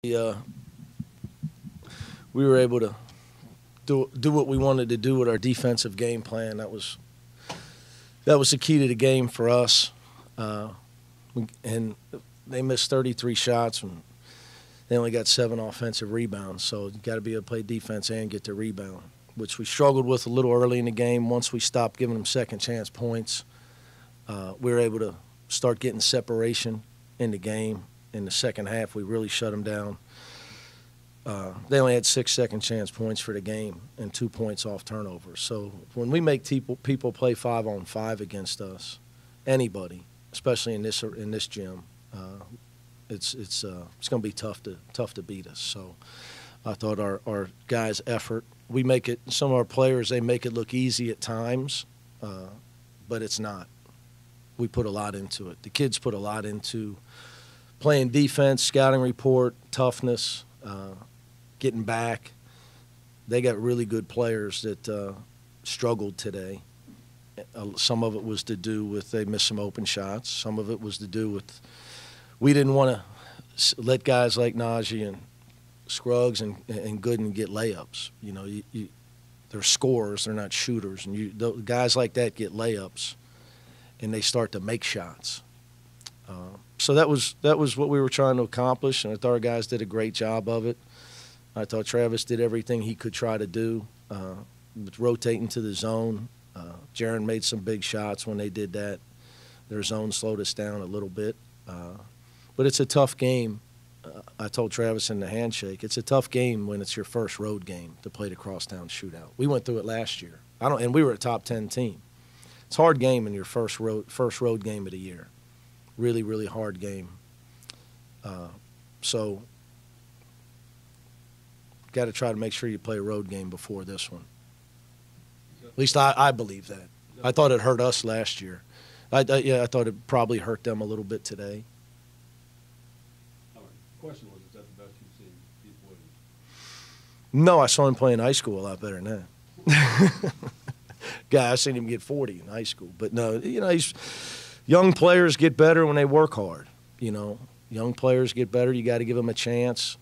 uh, we were able to do what we wanted to do with our defensive game plan. That was the key to the game for us. And they missed 33 shots, and they only got 7 offensive rebounds. So you got to be able to play defense and get the rebound, which we struggled with a little early in the game. Once we stopped giving them second chance points, we were able to start getting separation in the game. In the second half, we really shut them down. They only had 6 second chance points for the game and 2 points off turnovers. So when we make people play 5-on-5 against us, anybody, especially in this gym, it's going to be tough to beat us. So I thought our guys' effort, we make it. Some of our players, they make it look easy at times, but it's not. We put a lot into it. The kids put a lot into playing defense, scouting report, toughness, getting back. They got really good players that struggled today. Some of it was to do with they missed some open shots. Some of it was to do with we didn't want to let guys like Najee and Scruggs and Gooden get layups. You know, they're scorers, they're not shooters. And guys like that get layups, and they start to make shots. So that was what we were trying to accomplish, and I thought our guys did a great job of it. I thought Travis did everything he could try to do, with rotating to the zone. Jaron made some big shots when they did that. Their zone slowed us down a little bit. But it's a tough game. I told Travis in the handshake, it's a tough game when it's your first road game to play the crosstown shootout. We went through it last year. And we were a top 10 team. It's a hard game in your first road game of the year. Really, really hard game. So got to try to make sure you play a road game before this one. At least I believe that. I thought it hurt us last year. I thought it probably hurt them a little bit today. The question was, is that the best you've seen Keith Williams? No, I saw him play in high school a lot better than that. Guy, I seen him get 40 in high school. But no, young players get better when they work hard. Young players get better. You got to give them a chance.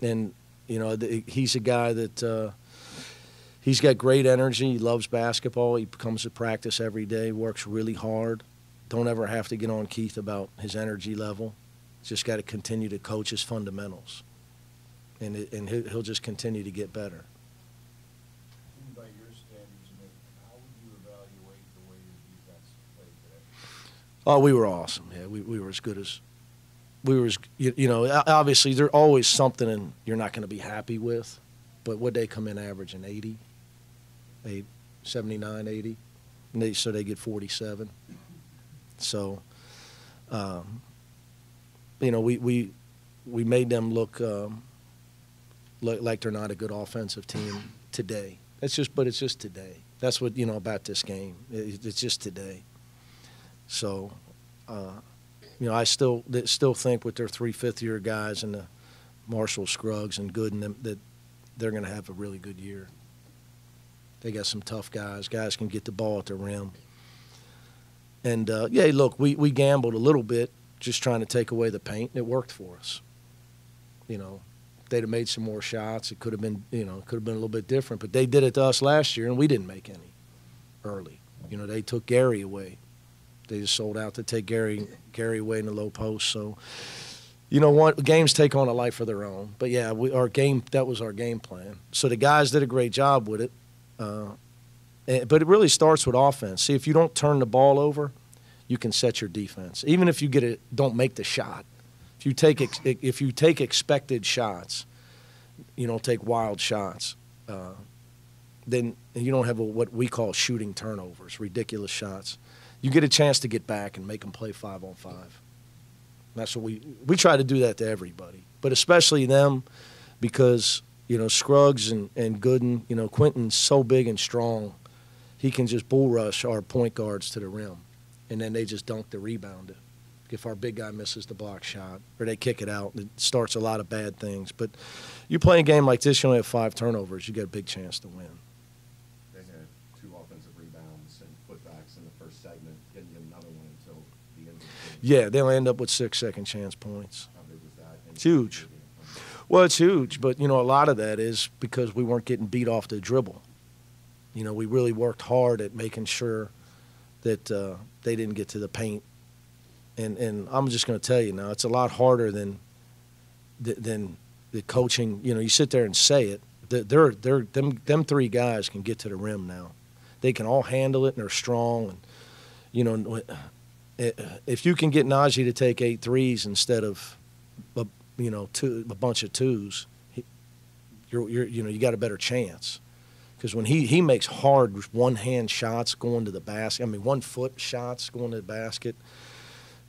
And he's a guy that he's got great energy. He loves basketball. He comes to practice every day, works really hard. Don't ever have to get on Keith about his energy level. Just got to continue to coach his fundamentals, and he'll just continue to get better. By your standards, how would you evaluate the way your defense played today? Oh, we were awesome. Yeah, we were as good as we were. Obviously there's always something you're not going to be happy with, but would they come in averaging 80, 79, 80, and so they get 47. So, we made them look like they're not a good offensive team today. It's just today. That's what about this game. It's just today. So, I still think with their 3 fifth-year guys and the Marshall, Scruggs, and Gooden that they're going to have a really good year. They got some tough guys. Guys can get the ball at the rim. And, look, we gambled a little bit just trying to take away the paint, and it worked for us. If they'd have made some more shots, it could have been, a little bit different. But they did it to us last year, and we didn't make any early. They took Gary away. They just sold out to take Gary away in the low post. So, games take on a life of their own. But, yeah, that was our game plan. So the guys did a great job with it. But it really starts with offense. See, if you don't turn the ball over, you can set your defense. Even if you don't make the shot. If you take expected shots, you don't take wild shots, then you don't have what we call shooting turnovers, ridiculous shots. You get a chance to get back and make them play 5-on-5. That's what we try to do that to everybody, but especially them because Scruggs and Gooden, Quentin's so big and strong, he can just bull rush our point guards to the rim, and then they just dunk the rebound. If our big guy misses the block shot or they kick it out, it starts a lot of bad things. But you play a game like this, you only have 5 turnovers, you got a big chance to win. They had 2 offensive rebounds and putbacks in the first segment. Didn't get another one until the end of the game. Yeah, they'll end up with 6 second chance points. How big was that? And It's huge. Well, it's huge, but, you know, a lot of that is because we weren't getting beat off the dribble. You know, we really worked hard at making sure that they didn't get to the paint. And I'm just going to tell you now, it's a lot harder than the coaching. You know, you sit there and say it. Them three guys can get to the rim now. They can all handle it, and they're strong. And, you know, if you can get Najee to take 8 threes instead of, a bunch of 2s, you got a better chance. Because when he makes hard one-hand shots going to the basket, 1-foot shots going to the basket.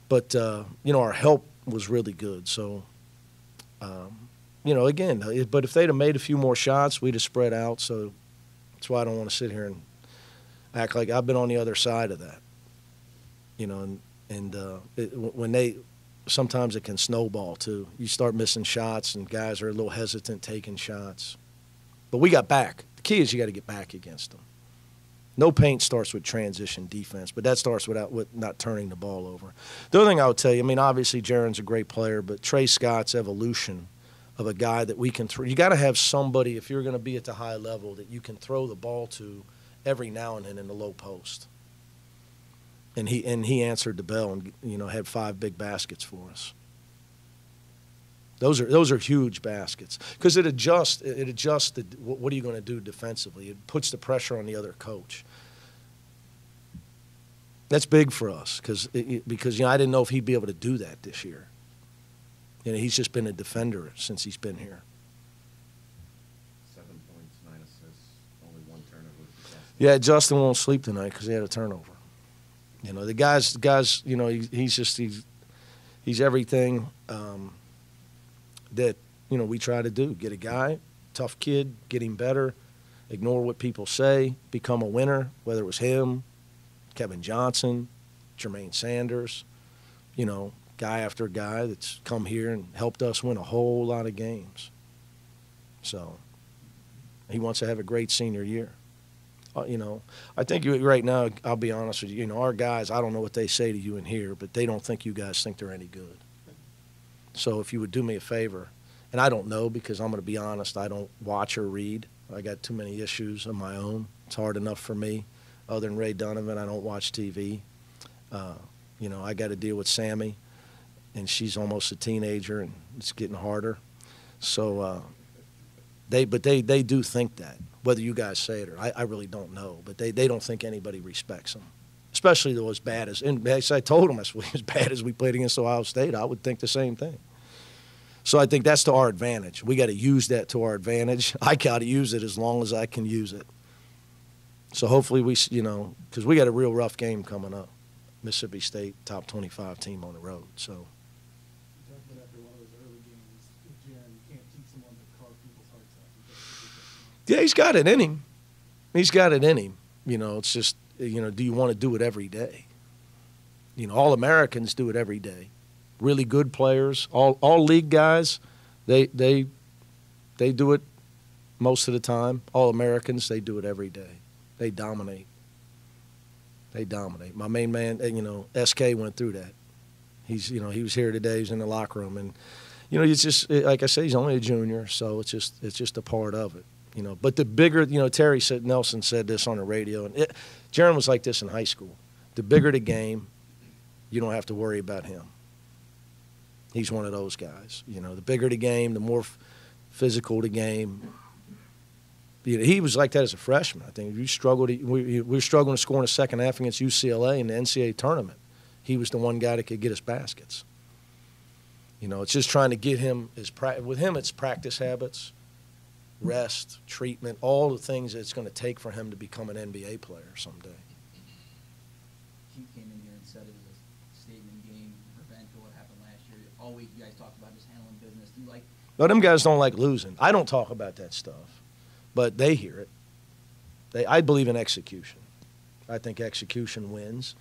But, our help was really good. So, again, but if they'd have made a few more shots, we'd have spread out. So that's why I don't want to sit here and act like I've been on the other side of that. You know, sometimes it can snowball too. You start missing shots and guys are a little hesitant taking shots. But we got back. The key is you got to get back against them. No paint starts with transition defense, but that starts with not turning the ball over. The other thing I would tell you, obviously Jaron's a great player, but Trey Scott's evolution of a guy that we can throw. You got to have somebody, if you're going to be at the high level, that you can throw the ball to every now and then in the low post. And he answered the bell and, had 5 big baskets for us. Those are huge baskets because it adjusts what are you going to do defensively? It puts the pressure on the other coach. That's big for us because I didn't know if he'd be able to do that this year. He's just been a defender since he's been here. 7 points, 9 assists, only 1 turnover. Yeah, Justin won't sleep tonight because he had a turnover. The guys. He's everything. That we try to do. Get a guy, tough kid, get him better, ignore what people say, become a winner, whether it was him, Kevin Johnson, Jermaine Sanders, guy after guy that's come here and helped us win a whole lot of games. So he wants to have a great senior year. I think right now, I'll be honest with you, our guys, I don't know what they say to you in here, but they don't think you guys think they're any good. So if you would do me a favor, and I don't know because I'm going to be honest, I don't watch or read. I got too many issues of my own. It's hard enough for me. Other than Ray Donovan, I don't watch TV. I got to deal with Sammy, and she's almost a teenager, and it's getting harder. So they do think that, whether you guys say it or I really don't know, but they don't think anybody respects them. Especially though as bad as, and as I told them, as bad as we played against Ohio State, I would think the same thing. So I think that's to our advantage. We got to use that to our advantage. I got to use it as long as I can use it. So hopefully because we got a real rough game coming up. Mississippi State, top 25 team on the road. So. You talked about after one of those early games, if Jaron can't teach someone to carve people's hearts out. Yeah, he's got it in him. He's got it in him. It's just, do you want to do it every day? All Americans do it every day. Really good players, all league guys, they do it most of the time. All Americans, they do it every day. They dominate. My main man, SK went through that. He was here today. He's in the locker room, and it's just like I say, he's only a junior, so it's just a part of it. But the bigger, Nelson said this on the radio, and Jaron was like this in high school. The bigger the game, you don't have to worry about him. He's one of those guys. The bigger the game, the more physical the game. He was like that as a freshman. I think we were struggling to score in the second half against UCLA in the NCAA tournament. He was the one guy that could get us baskets. It's just trying to get him with him. It's practice habits, rest, treatment, all the things that it's going to take for him to become an NBA player someday. He came in here and said it was a statement game, revenge for what happened last year. All week you guys talked about just handling business. Do you like? No, them guys don't like losing. I don't talk about that stuff, but they hear it. I believe in execution. I think execution wins.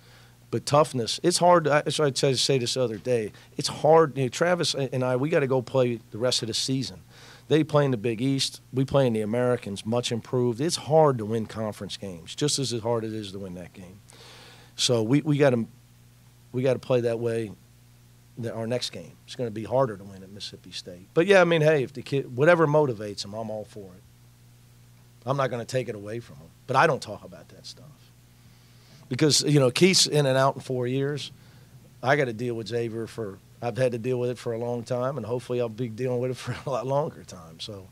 But toughness, it's hard. So I tried to say this the other day. It's hard. Travis and I, we got to go play the rest of the season. They play in the Big East. We play in the Americans, much improved. It's hard to win conference games, just as hard as it is to win that game. So we got to play that way our next game. It's going to be harder to win at Mississippi State. But, yeah, I mean, hey, if the kid, whatever motivates them, I'm all for it. I'm not going to take it away from them. But I don't talk about that stuff. Because, you know, Keith's in and out in 4 years. I got to deal with Xavier I've had to deal with it for a long time, and hopefully I'll be dealing with it for a lot longer time. So,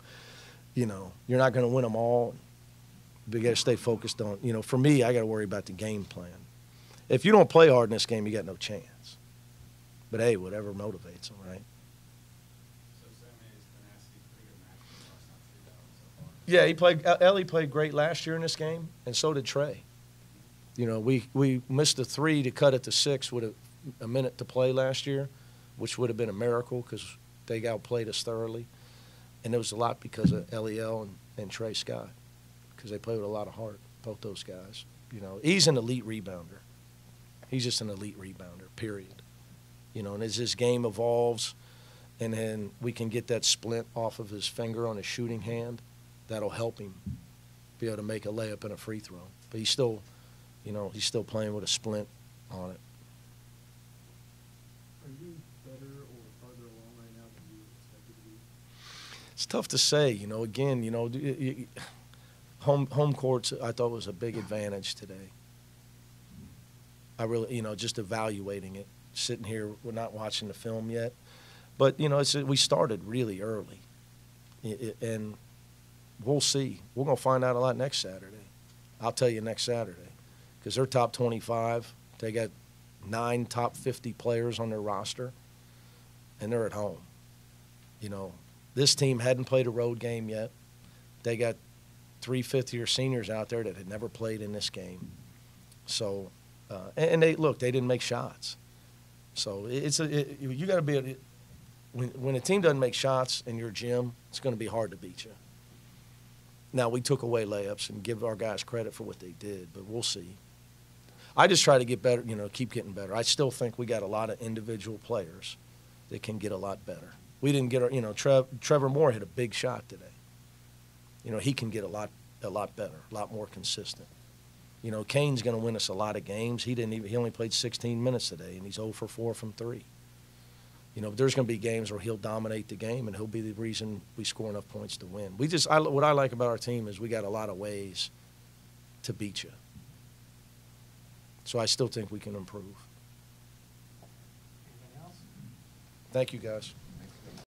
you know, you're not going to win them all. But you got to stay focused on, you know, for me, I got to worry about the game plan. If you don't play hard in this game, you got no chance. But, hey, whatever motivates them, right? So Sammy's tenacity, pretty good match for us, not too bad so far. Yeah, Ellie played great last year in this game, and so did Trey. You know, we missed a 3 to cut it to 6 with a minute to play last year, which would have been a miracle because they outplayed us thoroughly. And it was a lot because of Eliel and Trey Scott, because they played with a lot of heart, both those guys. You know, he's an elite rebounder. He's just an elite rebounder, period. You know, and as his game evolves and then we can get that splint off of his finger on his shooting hand, that'll help him be able to make a layup and a free throw. But he's still, you know, he's still playing with a splint on it. Are you better or farther along right now than you expected to be? It's tough to say, you know. Again, you know, home courts I thought was a big advantage today. I really, you know, just evaluating it, sitting here, we're not watching the film yet, but you know, we started really early, and we'll see. We're gonna find out a lot next Saturday. I'll tell you next Saturday, because they're top 25. They got 9 top 50 players on their roster, and they're at home. You know, this team hadn't played a road game yet. They got 3 fifth-year seniors out there that had never played in this game. So, and they didn't make shots. So you got to be when a team doesn't make shots in your gym, it's going to be hard to beat you. Now we took away layups and give our guys credit for what they did, but we'll see. I just try to get better, you know, keep getting better. I still think we got a lot of individual players that can get a lot better. We didn't get our, you know, Trevor Moore hit a big shot today. You know, he can get a lot better, a lot more consistent. You know, Kane's going to win us a lot of games. He only played 16 minutes today, and he's 0 for 4 from 3. You know, there's going to be games where he'll dominate the game, and he'll be the reason we score enough points to win. What I like about our team is we got a lot of ways to beat you. So I still think we can improve. Anything else? Thank you, guys.